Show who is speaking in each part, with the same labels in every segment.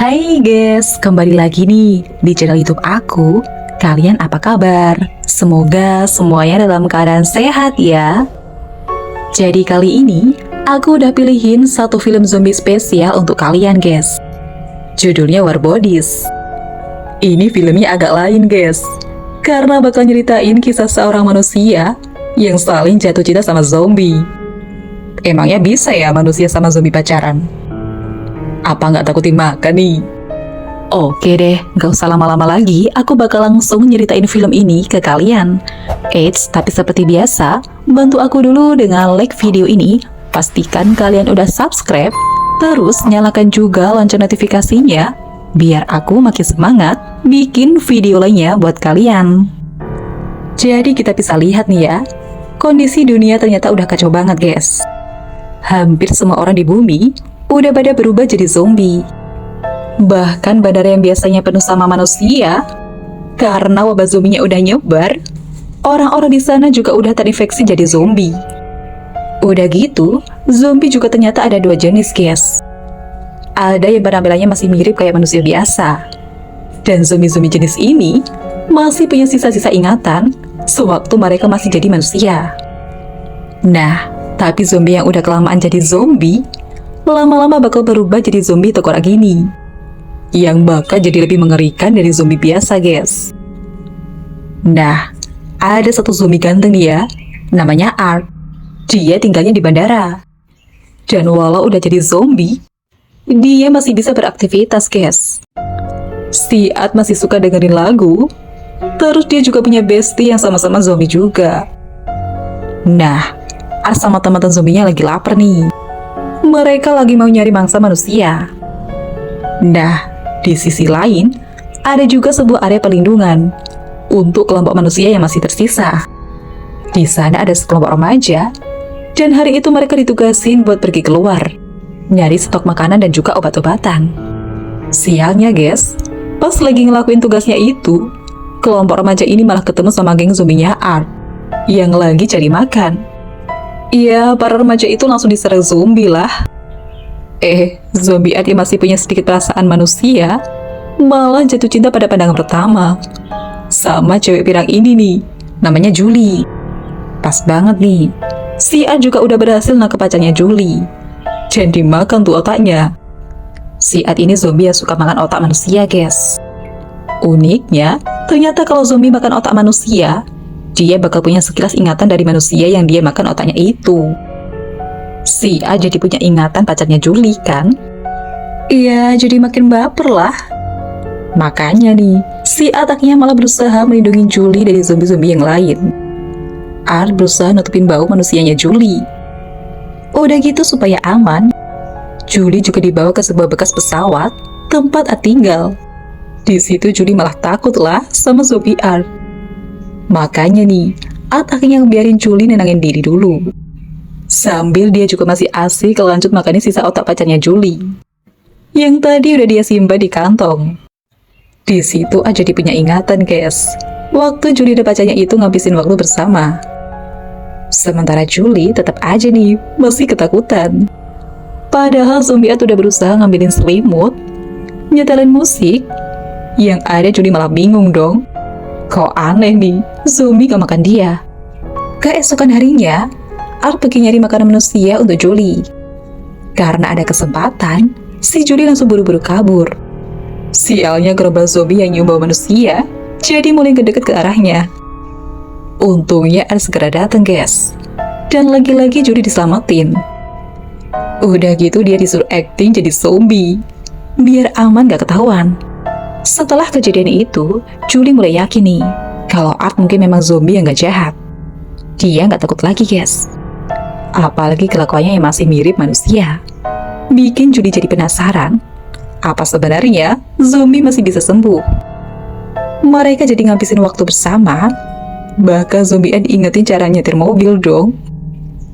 Speaker 1: Hai guys, kembali lagi nih di channel YouTube aku. Kalian apa kabar? Semoga semuanya dalam keadaan sehat ya. Jadi kali ini aku udah pilihin satu film zombie spesial untuk kalian guys. Judulnya War Bodies. Ini filmnya agak lain guys, karena bakal nyeritain kisah seorang manusia yang saling jatuh cinta sama zombie. Emangnya bisa ya manusia sama zombie pacaran? Apa nggak takut dimakan nih? Oke deh, nggak usah lama-lama lagi, aku bakal langsung nyeritain film ini ke kalian. Eits, tapi seperti biasa, bantu aku dulu dengan like video ini. Pastikan kalian udah subscribe, terus nyalakan juga lonceng notifikasinya, biar aku makin semangat bikin video lainnya buat kalian. Jadi kita bisa lihat nih ya, kondisi dunia ternyata udah kacau banget guys. Hampir semua orang di bumi udah pada berubah jadi zombie. Bahkan bandara yang biasanya penuh sama manusia, karena wabah zombinya udah nyebar, orang-orang di sana juga udah terinfeksi jadi zombie. Udah gitu, zombie juga ternyata ada dua jenis guys. Ada yang penampilannya masih mirip kayak manusia biasa, dan zombie-zombie jenis ini masih punya sisa-sisa ingatan sewaktu mereka masih jadi manusia. Nah, tapi zombie yang udah kelamaan jadi zombie, lama-lama bakal berubah jadi zombie tengkorak gini, yang bakal jadi lebih mengerikan dari zombie biasa guys. Nah, ada satu zombie ganteng nih ya, namanya Art. Dia tinggalnya di bandara. Dan walau udah jadi zombie, dia masih bisa beraktivitas guys. Si Art masih suka dengerin lagu, terus dia juga punya bestie yang sama-sama zombie juga. Nah, Art sama teman-teman zombinya lagi lapar nih. Mereka lagi mau nyari mangsa manusia. Nah, di sisi lain, ada juga sebuah area perlindungan untuk kelompok manusia yang masih tersisa. Di sana ada sekelompok remaja, dan hari itu mereka ditugasin buat pergi keluar, nyari stok makanan dan juga obat-obatan. Sialnya guys, pas lagi ngelakuin tugasnya itu, kelompok remaja ini malah ketemu sama geng zombinya Art yang lagi cari makan. Iya, para remaja itu langsung diserang zombie lah. Zombie Art yang masih punya sedikit perasaan manusia, malah jatuh cinta pada pandangan pertama sama cewek pirang ini nih, namanya Julie. Pas banget nih, si Art juga udah berhasil nangkep pacarnya Julie, dan dimakan tuh otaknya. Si Art ini zombie yang suka makan otak manusia guys. Uniknya, ternyata kalau zombie makan otak manusia, dia bakal punya sekilas ingatan dari manusia yang dia makan otaknya itu. Si A jadi punya ingatan pacarnya Julie kan? Iya, jadi makin baper lah. Makanya nih, si A taknya malah berusaha melindungi Julie dari zombie-zombie yang lain. Art berusaha nutupin bau manusianya Julie. Udah gitu supaya aman, Julie juga dibawa ke sebuah bekas pesawat tempat Art tinggal. Di situ Julie malah takut lah sama zombie Art. Makanya nih, Art akhirnya ngebiarin Julie nenangin diri dulu. Sambil dia juga masih asik lanjut makanin sisa otak pacarnya Julie, yang tadi udah dia simpan di kantong. Di situ aja dia punya ingatan guys, waktu Julie dan pacarnya itu ngabisin waktu bersama. Sementara Julie tetap aja nih, masih ketakutan. Padahal zombie Art udah berusaha ngambilin selimut, nyetelin musik, yang ada Julie malah bingung dong. Kok aneh nih, zombie gak makan dia. Keesokan harinya, Art pergi nyari makanan manusia untuk Julie. Karena ada kesempatan, si Julie langsung buru-buru kabur. Sialnya gerombolan zombie yang nyumbau manusia, jadi mulai ngedeket ke arahnya. Untungnya Art segera datang guys, dan lagi-lagi Julie diselamatin. Udah gitu dia disuruh acting jadi zombie, biar aman gak ketahuan. Setelah kejadian itu, Julie mulai yakin nih, kalau Art mungkin memang zombie yang gak jahat. Dia gak takut lagi guys. Apalagi kelakuannya yang masih mirip manusia. Bikin Julie jadi penasaran, apa sebenarnya zombie masih bisa sembuh. Mereka jadi ngabisin waktu bersama, bahkan zombie diingetin cara nyetir mobil dong.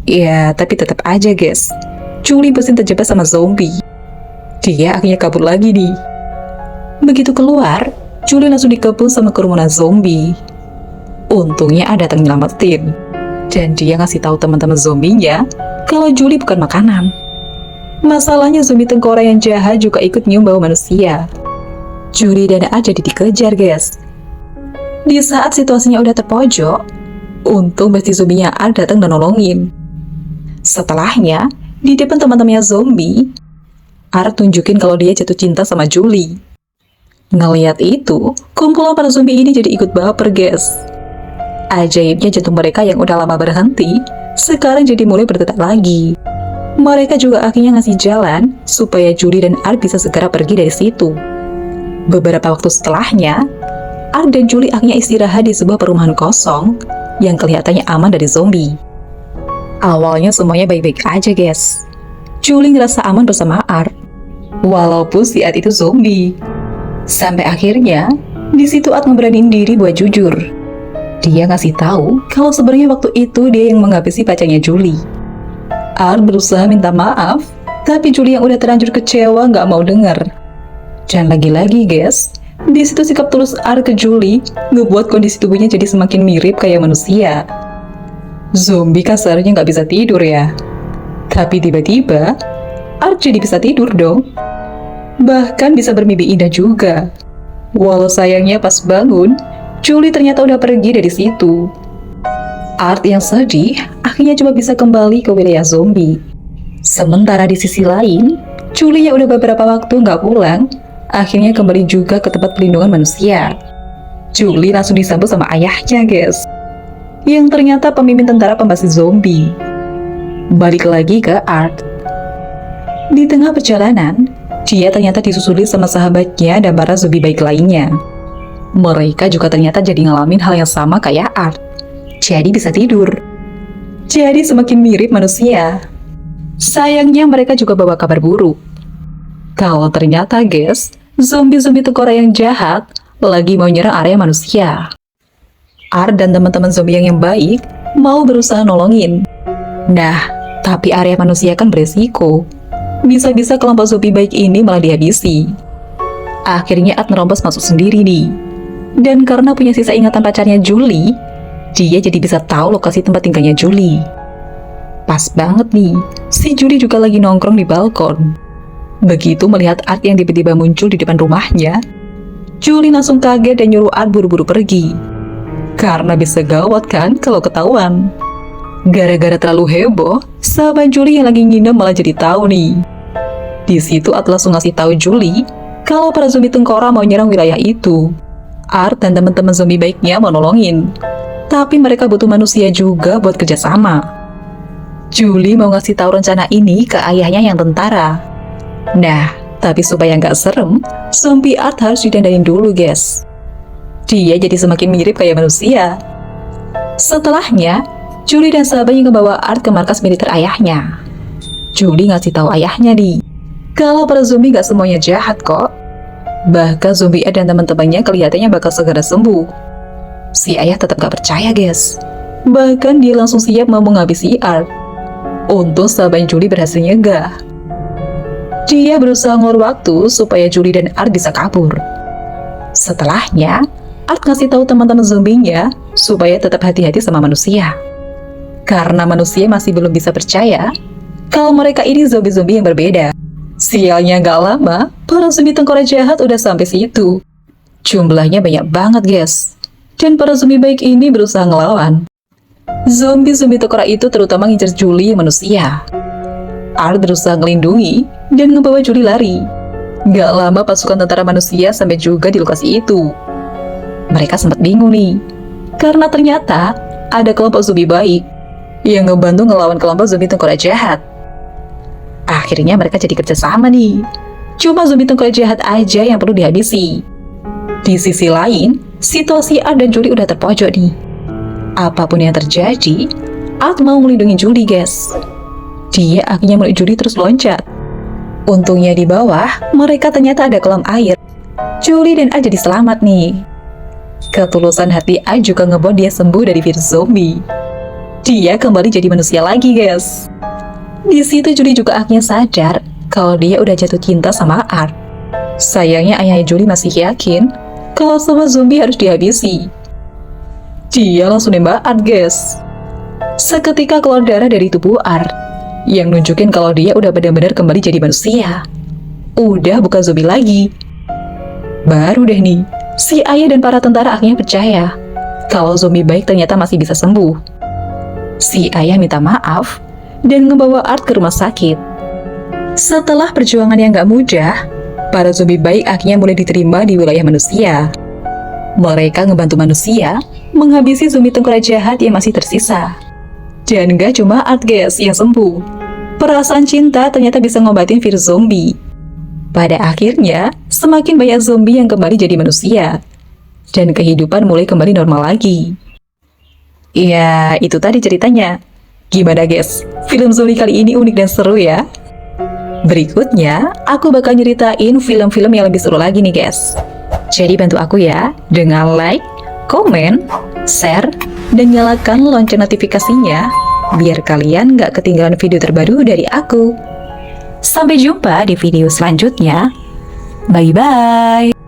Speaker 1: Ya, tapi tetap aja guys, Julie pasti terjebak sama zombie. Dia akhirnya kabur lagi nih. Begitu keluar, Julie langsung dikepung sama kerumunan zombie. Untungnya ada datang nyelamatin, dan dia ngasih tahu teman-teman zombinya kalau Julie bukan makanan. Masalahnya zombie tengkorak yang jahat juga ikut nyium bau manusia. Julie dan Art jadi dikejar, guys. Di saat situasinya udah terpojok, untung besti zombinya Art datang dan nolongin. Setelahnya, di depan teman-temannya zombie, Art tunjukin kalau dia jatuh cinta sama Julie. Ngeliat itu, kumpulan para zombie ini jadi ikut baper, guys. Ajaibnya jantung mereka yang udah lama berhenti, sekarang jadi mulai berdetak lagi. Mereka juga akhirnya ngasih jalan supaya Julie dan Art bisa segera pergi dari situ. Beberapa waktu setelahnya, Art dan Julie akhirnya istirahat di sebuah perumahan kosong yang kelihatannya aman dari zombie. Awalnya semuanya baik-baik aja, guys. Julie ngerasa aman bersama Art, walaupun si Art itu zombie. Sampai akhirnya, di situ Art ngeberaniin diri buat jujur. Dia ngasih tahu kalau sebenarnya waktu itu dia yang menghabisi pacarnya Julie. Art berusaha minta maaf, tapi Julie yang udah terlanjur kecewa nggak mau dengar. Dan lagi-lagi, guys, di situ sikap tulus Art ke Julie ngebuat kondisi tubuhnya jadi semakin mirip kayak manusia. Zombie kan seharusnya nggak bisa tidur ya. Tapi tiba-tiba, Art jadi bisa tidur dong. Bahkan bisa bermimpi indah juga. Walau sayangnya pas bangun, Julie ternyata udah pergi dari situ. Art yang sedih akhirnya cuma bisa kembali ke wilayah zombie. Sementara di sisi lain, Julie yang udah beberapa waktu nggak pulang, akhirnya kembali juga ke tempat pelindungan manusia. Julie langsung disambut sama ayahnya, guys, yang ternyata pemimpin tentara pembasmi zombie. Balik lagi ke Art. Di tengah perjalanan, dia ternyata disusuli sama sahabatnya dan para zombie baik lainnya. Mereka juga ternyata jadi ngalamin hal yang sama kayak Art. Jadi bisa tidur. Jadi semakin mirip manusia. Sayangnya mereka juga bawa kabar buruk. Kalau ternyata, guys, zombie-zombie tengkorak yang jahat lagi mau nyerang area manusia. Art dan teman-teman zombie yang baik mau berusaha nolongin. Nah, tapi area manusia kan beresiko. Bisa-bisa kelompok zombie baik ini malah dihabisi. Akhirnya Art nerobos masuk sendiri nih. Dan karena punya sisa ingatan pacarnya Julie, dia jadi bisa tahu lokasi tempat tinggalnya Julie. Pas banget nih, si Julie juga lagi nongkrong di balkon. Begitu melihat Art yang tiba-tiba muncul di depan rumahnya, Julie langsung kaget dan nyuruh Art buru-buru pergi. Karena bisa gawat kan kalau ketahuan. Gara-gara terlalu heboh, sahabat Julie yang lagi nginep malah jadi tahu nih. Di situ Art langsung ngasih tahu Julie kalau para zombie tengkorak mau nyerang wilayah itu. Art dan teman-teman zombie baiknya mau nolongin, tapi mereka butuh manusia juga buat kerjasama. Julie mau ngasih tahu rencana ini ke ayahnya yang tentara. Nah, tapi supaya nggak serem, zombie Art harus didandanin dulu, guys. Dia jadi semakin mirip kayak manusia. Setelahnya, Julie dan sahabatnya ngebawa Art ke markas militer ayahnya. Julie ngasih tahu ayahnya nih, kalau para zombie nggak semuanya jahat kok. Bahkan zombie Art dan teman-temannya kelihatannya bakal segera sembuh. Si ayah tetap gak percaya, guys. Bahkan dia langsung siap mau menghabisi Art. Untung sahabat Julie berhasil nyegah. Dia berusaha ngulur waktu supaya Julie dan Art bisa kabur. Setelahnya, Art ngasih tahu teman-teman zombinya supaya tetap hati-hati sama manusia. Karena manusia masih belum bisa percaya kalau mereka ini zombie-zombie yang berbeda. Sialnya gak lama, para zombie tengkorak jahat udah sampai situ. Jumlahnya banyak banget, guys. Dan para zombie baik ini berusaha ngelawan. Zombie-zombie tengkorak itu terutama ngincer Julie yang manusia. Art berusaha ngelindungi dan ngebawa Julie lari. Gak lama pasukan tentara manusia sampai juga di lokasi itu. Mereka sempat bingung nih, karena ternyata ada kelompok zombie baik yang ngebantu ngelawan kelompok zombie tengkorak jahat. Akhirnya mereka jadi kerjasama nih. Cuma zombie tengkorak jahat aja yang perlu dihabisi. Di sisi lain, situasi Art dan Julie udah terpojok nih. Apapun yang terjadi, Art mau melindungi Julie, guys. Dia akhirnya meluk Julie terus loncat. Untungnya di bawah, mereka ternyata ada kolam air. Julie dan Art jadi selamat nih. Ketulusan hati Art juga ngebuat dia sembuh dari virus zombie. Dia kembali jadi manusia lagi, guys. Di situ Julie juga akhirnya sadar kalau dia udah jatuh cinta sama Art. Sayangnya ayah Julie masih yakin kalau semua zombie harus dihabisi. Dia langsung nembak Art, guys. Seketika keluar darah dari tubuh Art. yang nunjukin kalau dia udah benar-benar kembali jadi manusia. Udah bukan zombie lagi. Baru deh nih, si ayah dan para tentara akhirnya percaya kalau zombie baik ternyata masih bisa sembuh. Si ayah minta maaf dan ngebawa Art ke rumah sakit. Setelah perjuangan yang gak mudah, para zombie baik akhirnya mulai diterima di wilayah manusia. Mereka ngebantu manusia menghabisi zombie tengkorak jahat yang masih tersisa. Dan gak cuma Art guys yang sembuh. Perasaan cinta ternyata bisa ngobatin virus zombie. Pada akhirnya, semakin banyak zombie yang kembali jadi manusia. Dan kehidupan mulai kembali normal lagi. Ya, itu tadi ceritanya. Gimana guys? Film zombie kali ini unik dan seru ya? Berikutnya, aku bakal nyeritain film-film yang lebih seru lagi nih guys. Jadi bantu aku ya, dengan like, komen, share, dan nyalakan lonceng notifikasinya, biar kalian gak ketinggalan video terbaru dari aku. Sampai jumpa di video selanjutnya. Bye-bye.